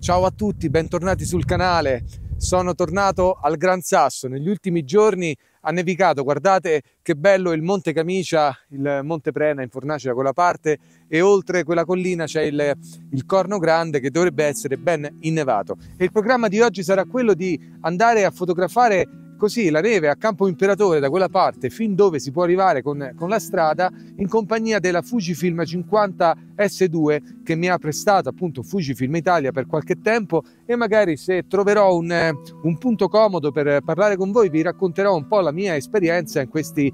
Ciao a tutti, bentornati sul canale. Sono tornato al Gran Sasso. Negli ultimi giorni ha nevicato, guardate che bello il Monte Camicia, il Monte Prena in Fornace da quella parte, e oltre quella collina c'è il Corno Grande che dovrebbe essere ben innevato. E il programma di oggi sarà quello di andare a fotografare così la neve a Campo Imperatore da quella parte fin dove si può arrivare con la strada, in compagnia della Fujifilm 50 S2 che mi ha prestato appunto Fujifilm Italia per qualche tempo, e magari se troverò un punto comodo per parlare con voi vi racconterò un po' la mia esperienza in questi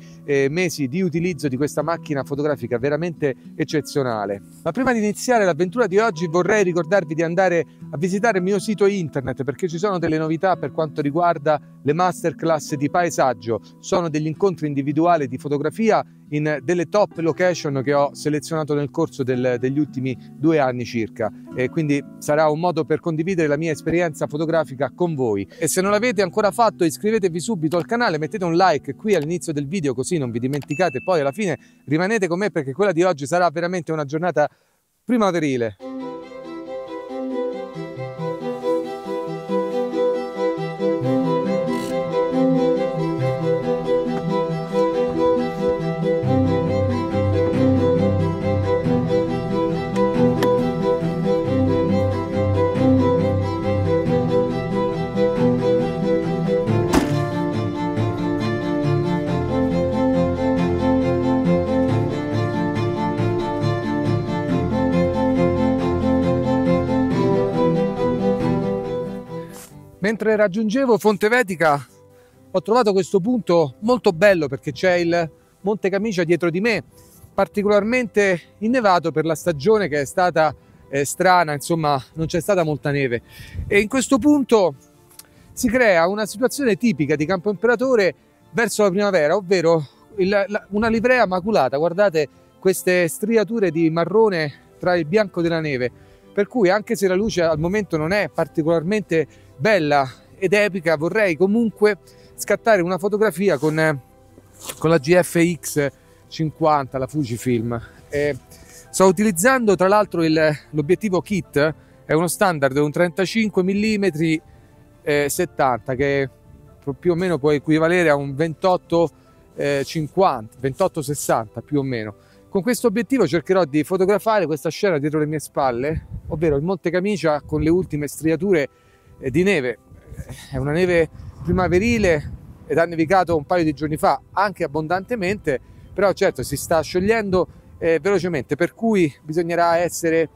mesi di utilizzo di questa macchina fotografica veramente eccezionale. Ma prima di iniziare l'avventura di oggi vorrei ricordarvi di andare a visitare il mio sito internet, perché ci sono delle novità per quanto riguarda le masterclass di paesaggio. Sono degli incontri individuali di fotografia in delle top location che ho selezionato nel corso degli ultimi 2 anni circa, e quindi sarà un modo per condividere la mia esperienza fotografica con voi. E se non l'avete ancora fatto, iscrivetevi subito al canale, mettete un like qui all'inizio del video così non vi dimenticate, poi alla fine rimanete con me perché quella di oggi sarà veramente una giornata primaverile. Mentre raggiungevo Fontevetica ho trovato questo punto molto bello perché c'è il Monte Camicia dietro di me, particolarmente innevato per la stagione che è stata strana, insomma non c'è stata molta neve, e in questo punto si crea una situazione tipica di Campo Imperatore verso la primavera, ovvero una livrea maculata. Guardate queste striature di marrone tra il bianco della neve, per cui anche se la luce al momento non è particolarmente bella ed epica, vorrei comunque scattare una fotografia con la GFX 50, la Fujifilm. Sto utilizzando tra l'altro l'obiettivo kit, è uno standard, un 35 mm 70 che più o meno può equivalere a un 28 50, 28 60 più o meno. Con questo obiettivo cercherò di fotografare questa scena dietro le mie spalle, ovvero il Monte Camicia con le ultime striature di neve. È una neve primaverile ed ha nevicato un paio di giorni fa anche abbondantemente, però certo si sta sciogliendo velocemente, per cui bisognerà essere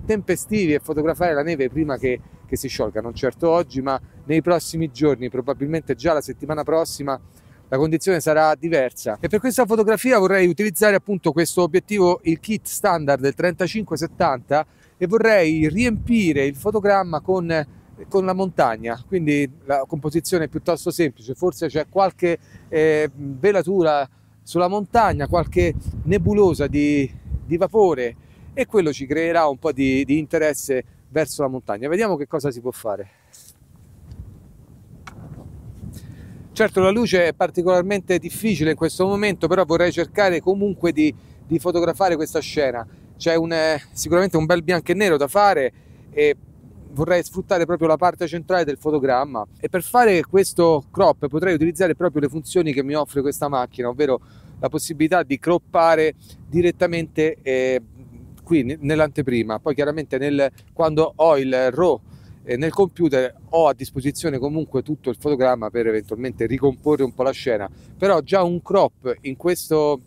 tempestivi e fotografare la neve prima che si sciolga, non certo oggi ma nei prossimi giorni, probabilmente già la settimana prossima la condizione sarà diversa. E per questa fotografia vorrei utilizzare appunto questo obiettivo, il kit standard del 35-70, e vorrei riempire il fotogramma con la montagna, quindi la composizione è piuttosto semplice, forse c'è qualche velatura sulla montagna, qualche nebulosa di vapore, e quello ci creerà un po' di interesse verso la montagna. Vediamo che cosa si può fare. Certo la luce è particolarmente difficile in questo momento, però vorrei cercare comunque di fotografare questa scena. C'è sicuramente un bel bianco e nero da fare e vorrei sfruttare proprio la parte centrale del fotogramma, e per fare questo crop potrei utilizzare proprio le funzioni che mi offre questa macchina, ovvero la possibilità di croppare direttamente qui nell'anteprima. Poi chiaramente quando ho il RAW nel computer ho a disposizione comunque tutto il fotogramma per eventualmente ricomporre un po' la scena, però già un crop in questo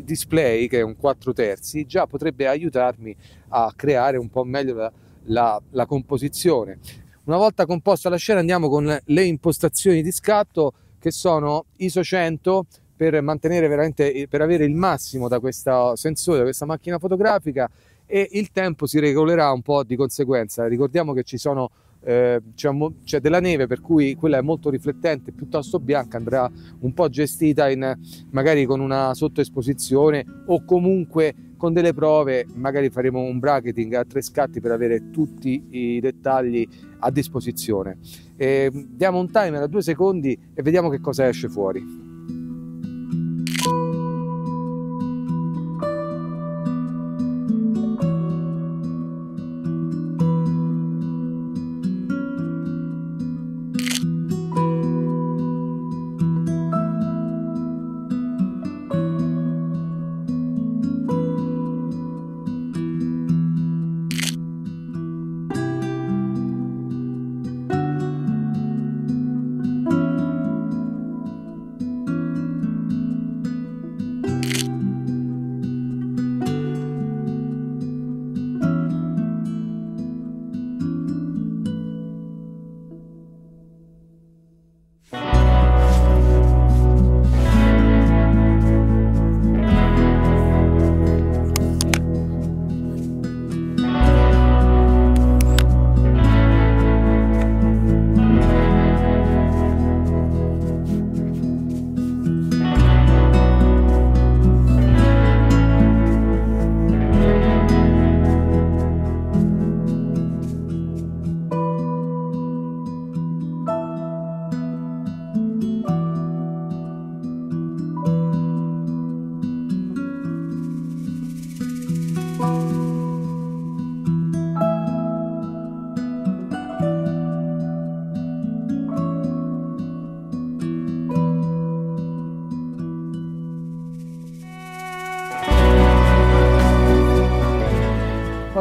display, che è un 4/3, già potrebbe aiutarmi a creare un po' meglio la composizione. Una volta composta la scena andiamo con le impostazioni di scatto, che sono ISO 100 per mantenere veramente, per avere il massimo da questo sensore, da questa macchina fotografica, e il tempo si regolerà un po' di conseguenza. Ricordiamo che c'è della neve, per cui quella è molto riflettente, piuttosto bianca, andrà un po' gestita magari con una sottoesposizione o comunque con delle prove. Magari faremo un bracketing a 3 scatti per avere tutti i dettagli a disposizione. Diamo un timer a 2 secondi e vediamo che cosa esce fuori.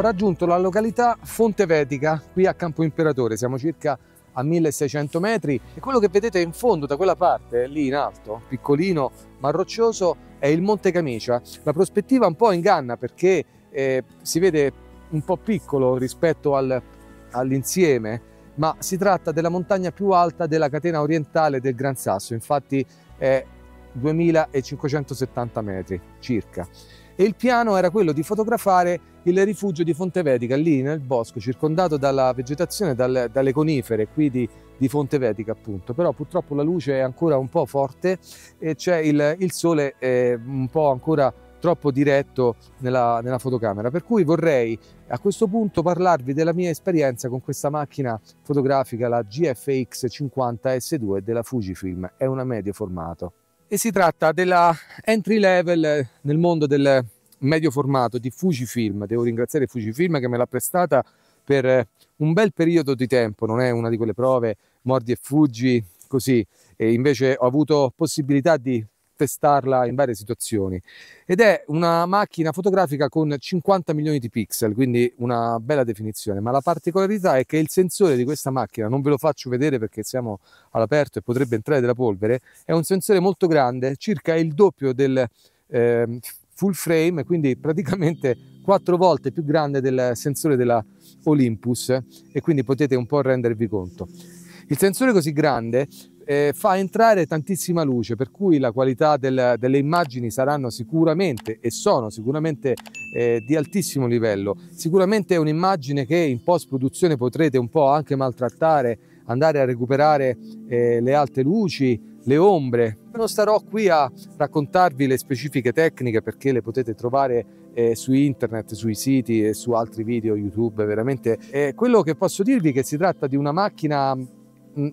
ho raggiunto la località Fontevetica qui a Campo Imperatore, siamo circa a 1600 metri e quello che vedete in fondo da quella parte, lì in alto, piccolino ma roccioso, è il Monte Camicia. La prospettiva un po' inganna perché si vede un po' piccolo rispetto all'insieme, ma si tratta della montagna più alta della catena orientale del Gran Sasso, infatti è 2570 metri circa. E il piano era quello di fotografare il rifugio di Fontevetica, lì nel bosco, circondato dalla vegetazione, dalle conifere qui di Fontevetica appunto. Però purtroppo la luce è ancora un po' forte e c'è il sole un po' ancora troppo diretto nella fotocamera, per cui vorrei a questo punto parlarvi della mia esperienza con questa macchina fotografica, la GFX 50S2 della Fujifilm, è una medio formato. E si tratta della entry level nel mondo del medio formato di Fujifilm. Devo ringraziare Fujifilm che me l'ha prestata per un bel periodo di tempo, non è una di quelle prove mordi e fuggi così, e invece ho avuto possibilità di testarla in varie situazioni ed è una macchina fotografica con 50 milioni di pixel, quindi una bella definizione, ma la particolarità è che il sensore di questa macchina, non ve lo faccio vedere perché siamo all'aperto e potrebbe entrare della polvere, è un sensore molto grande, circa il doppio del full frame, quindi praticamente 4 volte più grande del sensore della Olympus, e quindi potete un po' rendervi conto. Il sensore così grande fa entrare tantissima luce, per cui la qualità delle immagini saranno sicuramente e sono sicuramente di altissimo livello. Sicuramente è un'immagine che in post produzione potrete un po' anche maltrattare, andare a recuperare le alte luci, le ombre. Non starò qui a raccontarvi le specifiche tecniche perché le potete trovare su internet, sui siti e su altri video YouTube. Veramente quello che posso dirvi è che si tratta di una macchina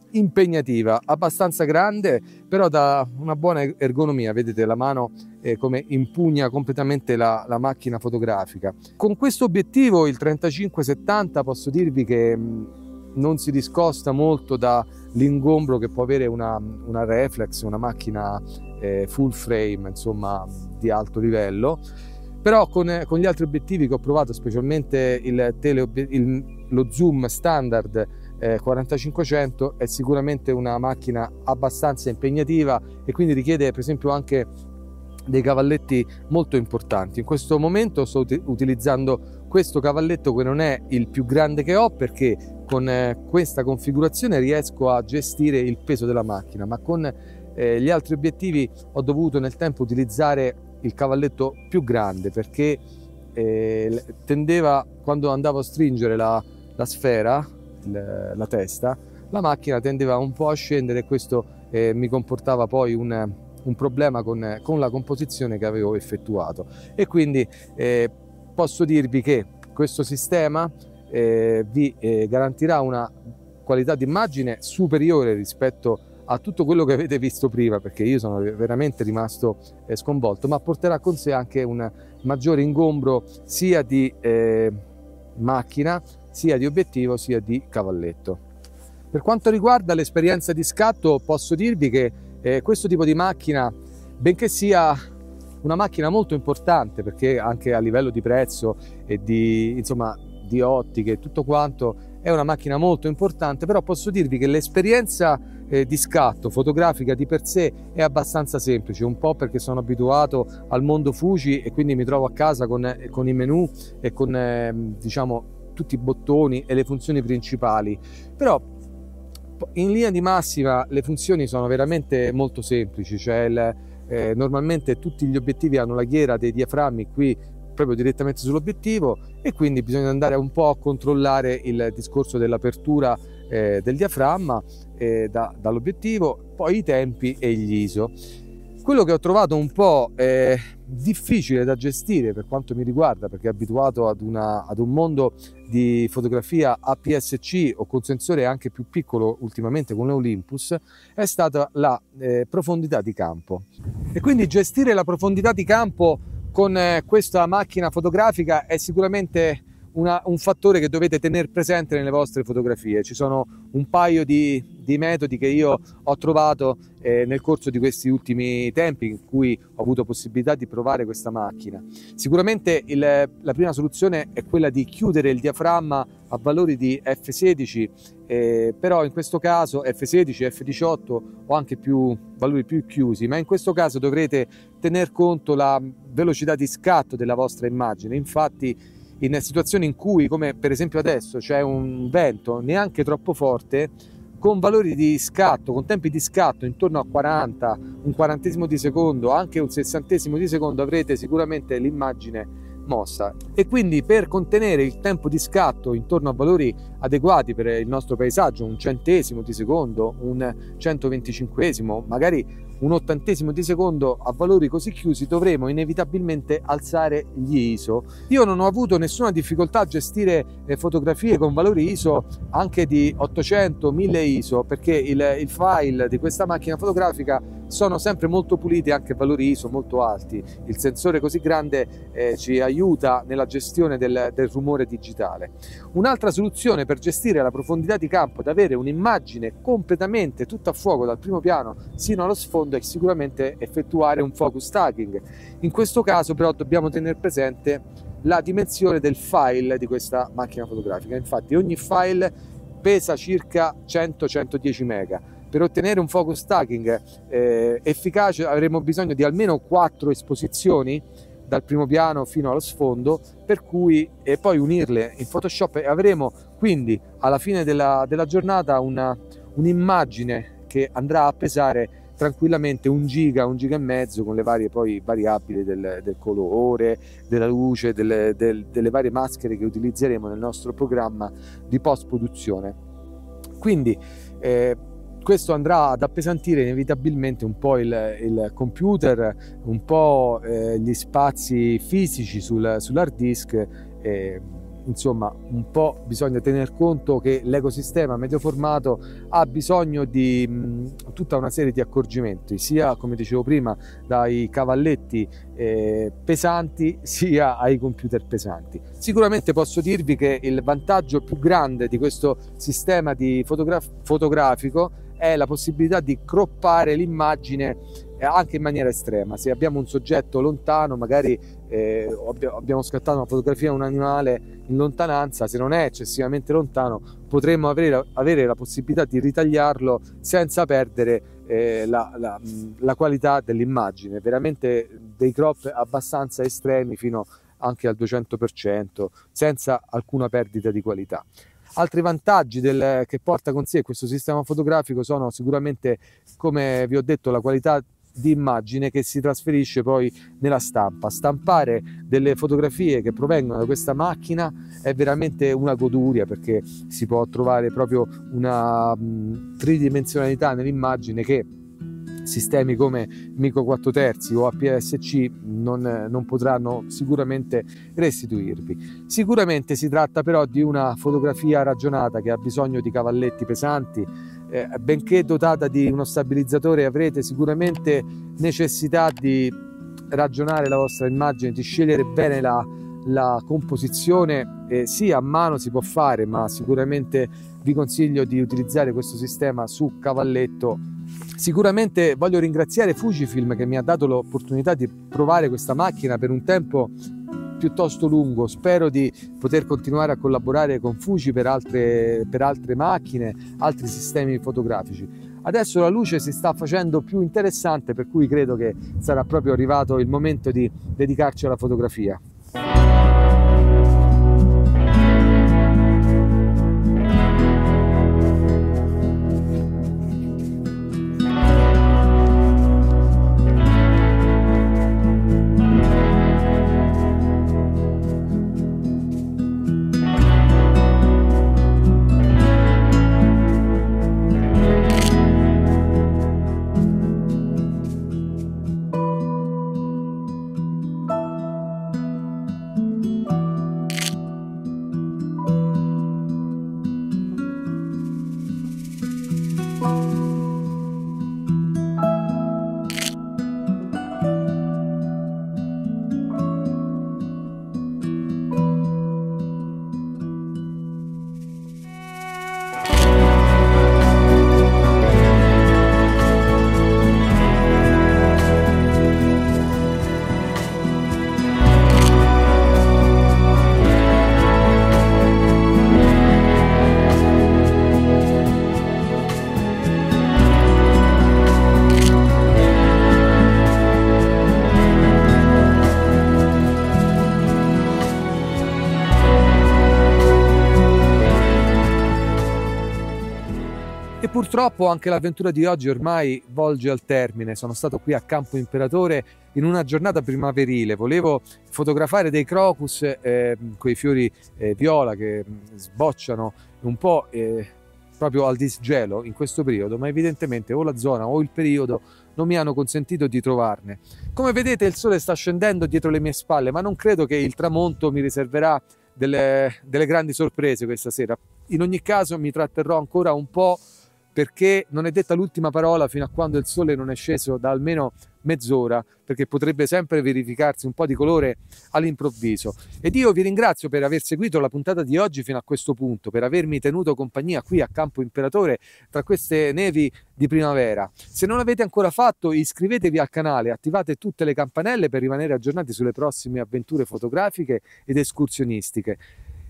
impegnativa, abbastanza grande, però da una buona ergonomia. Vedete la mano come impugna completamente la macchina fotografica. Con questo obiettivo, il 35-70, posso dirvi che non si discosta molto dall'ingombro che può avere una reflex, una macchina full frame, insomma di alto livello. Però con gli altri obiettivi che ho provato, specialmente lo zoom standard 4500, è sicuramente una macchina abbastanza impegnativa e quindi richiede per esempio anche dei cavalletti molto importanti. In questo momento sto utilizzando questo cavalletto che non è il più grande che ho, perché con questa configurazione riesco a gestire il peso della macchina, ma con gli altri obiettivi ho dovuto nel tempo utilizzare il cavalletto più grande, perché tendeva, quando andavo a stringere la sfera, la testa, la macchina tendeva un po' a scendere e questo mi comportava poi un problema con la composizione che avevo effettuato. E quindi posso dirvi che questo sistema vi garantirà una qualità d'immagine superiore rispetto a tutto quello che avete visto prima, perché io sono veramente rimasto sconvolto, ma porterà con sé anche un maggiore ingombro sia di macchina, sia di obiettivo, sia di cavalletto. Per quanto riguarda l'esperienza di scatto, posso dirvi che questo tipo di macchina, benché sia una macchina molto importante, perché anche a livello di prezzo e di ottiche e tutto quanto è una macchina molto importante, però posso dirvi che l'esperienza di scatto fotografica di per sé è abbastanza semplice, un po' perché sono abituato al mondo Fuji e quindi mi trovo a casa con i menu e con diciamo tutti i bottoni e le funzioni principali. Però in linea di massima le funzioni sono veramente molto semplici, cioè normalmente tutti gli obiettivi hanno la ghiera dei diaframmi qui proprio direttamente sull'obiettivo, e quindi bisogna andare un po' a controllare il discorso dell'apertura del diaframma dall'obiettivo, poi i tempi e gli ISO. Quello che ho trovato un po' difficile da gestire per quanto mi riguarda, perché abituato ad un mondo di fotografia APS-C o con sensore anche più piccolo ultimamente con l'Olympus, è stata la profondità di campo. E quindi gestire la profondità di campo con questa macchina fotografica è sicuramente un fattore che dovete tenere presente nelle vostre fotografie. Ci sono un paio di metodi che io ho trovato nel corso di questi ultimi tempi in cui ho avuto possibilità di provare questa macchina. Sicuramente la prima soluzione è quella di chiudere il diaframma a valori di f16, però in questo caso f16, f18 o anche valori più chiusi, ma in questo caso dovrete tener conto la velocità di scatto della vostra immagine. Infatti in situazioni in cui, come per esempio adesso, c'è un vento neanche troppo forte, con valori di scatto, con tempi di scatto intorno a 40, un quarantesimo di secondo, anche un sessantesimo di secondo, avrete sicuramente l'immagine mossa. E quindi per contenere il tempo di scatto intorno a valori adeguati per il nostro paesaggio, un centesimo di secondo, un 125esimo, magari un ottantesimo di secondo, a valori così chiusi dovremo inevitabilmente alzare gli ISO. Io non ho avuto nessuna difficoltà a gestire fotografie con valori ISO anche di 800, 1000 ISO, perché il file di questa macchina fotografica sono sempre molto puliti, anche a valori ISO molto alti. Il sensore così grande ci aiuta nella gestione del rumore digitale. Un'altra soluzione per gestire la profondità di campo ed avere un'immagine completamente tutta a fuoco dal primo piano sino allo sfondo è sicuramente effettuare un focus tagging. In questo caso però dobbiamo tenere presente la dimensione del file di questa macchina fotografica. Infatti ogni file pesa circa 100-110 mega. Per ottenere un focus tagging efficace avremo bisogno di almeno 4 esposizioni dal primo piano fino allo sfondo, per cui e poi unirle in Photoshop, e avremo quindi alla fine della giornata un'immagine che andrà a pesare tranquillamente 1 giga, 1 giga e mezzo, con le varie poi variabili del colore, della luce, delle varie maschere che utilizzeremo nel nostro programma di post produzione. Quindi questo andrà ad appesantire inevitabilmente un po' il computer, un po' gli spazi fisici sull'hard disk. Insomma, un po' bisogna tener conto che l'ecosistema medio formato ha bisogno di tutta una serie di accorgimenti, sia, come dicevo prima, dai cavalletti pesanti, sia ai computer pesanti. Sicuramente posso dirvi che il vantaggio più grande di questo sistema di fotografico è la possibilità di croppare l'immagine anche in maniera estrema. Se abbiamo un soggetto lontano, magari abbiamo scattato una fotografia di un animale in lontananza, se non è eccessivamente lontano potremmo avere la possibilità di ritagliarlo senza perdere la qualità dell'immagine. Veramente dei crop abbastanza estremi, fino anche al 200%, senza alcuna perdita di qualità. Altri vantaggi che porta con sé questo sistema fotografico sono sicuramente, come vi ho detto, la qualità di immagine che si trasferisce poi nella stampa. Stampare delle fotografie che provengono da questa macchina è veramente una goduria, perché si può trovare proprio una tridimensionalità nell'immagine che sistemi come Micro 4 terzi o APS-C non potranno sicuramente restituirvi. Sicuramente si tratta però di una fotografia ragionata che ha bisogno di cavalletti pesanti. Benché dotata di uno stabilizzatore, avrete sicuramente necessità di ragionare la vostra immagine, di scegliere bene la composizione. Sì, a mano si può fare, ma sicuramente vi consiglio di utilizzare questo sistema su cavalletto. Sicuramente voglio ringraziare Fujifilm che mi ha dato l'opportunità di provare questa macchina per un tempo piuttosto lungo. Spero di poter continuare a collaborare con Fuji per altre macchine, altri sistemi fotografici. Adesso la luce si sta facendo più interessante, per cui credo che sarà proprio arrivato il momento di dedicarci alla fotografia. E purtroppo anche l'avventura di oggi ormai volge al termine. Sono stato qui a Campo Imperatore in una giornata primaverile, volevo fotografare dei crocus, quei fiori viola che sbocciano un po' proprio al disgelo in questo periodo, ma evidentemente o la zona o il periodo non mi hanno consentito di trovarne. Come vedete il sole sta scendendo dietro le mie spalle, ma non credo che il tramonto mi riserverà delle grandi sorprese questa sera. In ogni caso mi tratterrò ancora un po', perché non è detta l'ultima parola fino a quando il sole non è sceso da almeno mezz'ora, perché potrebbe sempre verificarsi un po' di colore all'improvviso. Ed io vi ringrazio per aver seguito la puntata di oggi fino a questo punto, per avermi tenuto compagnia qui a Campo Imperatore tra queste nevi di primavera. Se non l'avete ancora fatto, iscrivetevi al canale, attivate tutte le campanelle per rimanere aggiornati sulle prossime avventure fotografiche ed escursionistiche.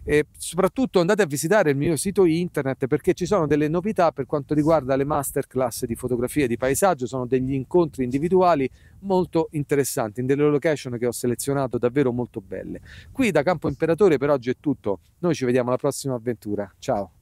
E soprattutto andate a visitare il mio sito internet, perché ci sono delle novità per quanto riguarda le masterclass di fotografia e di paesaggio. Sono degli incontri individuali molto interessanti in delle location che ho selezionato davvero molto belle. Qui da Campo Imperatore per oggi è tutto, noi ci vediamo alla prossima avventura, ciao!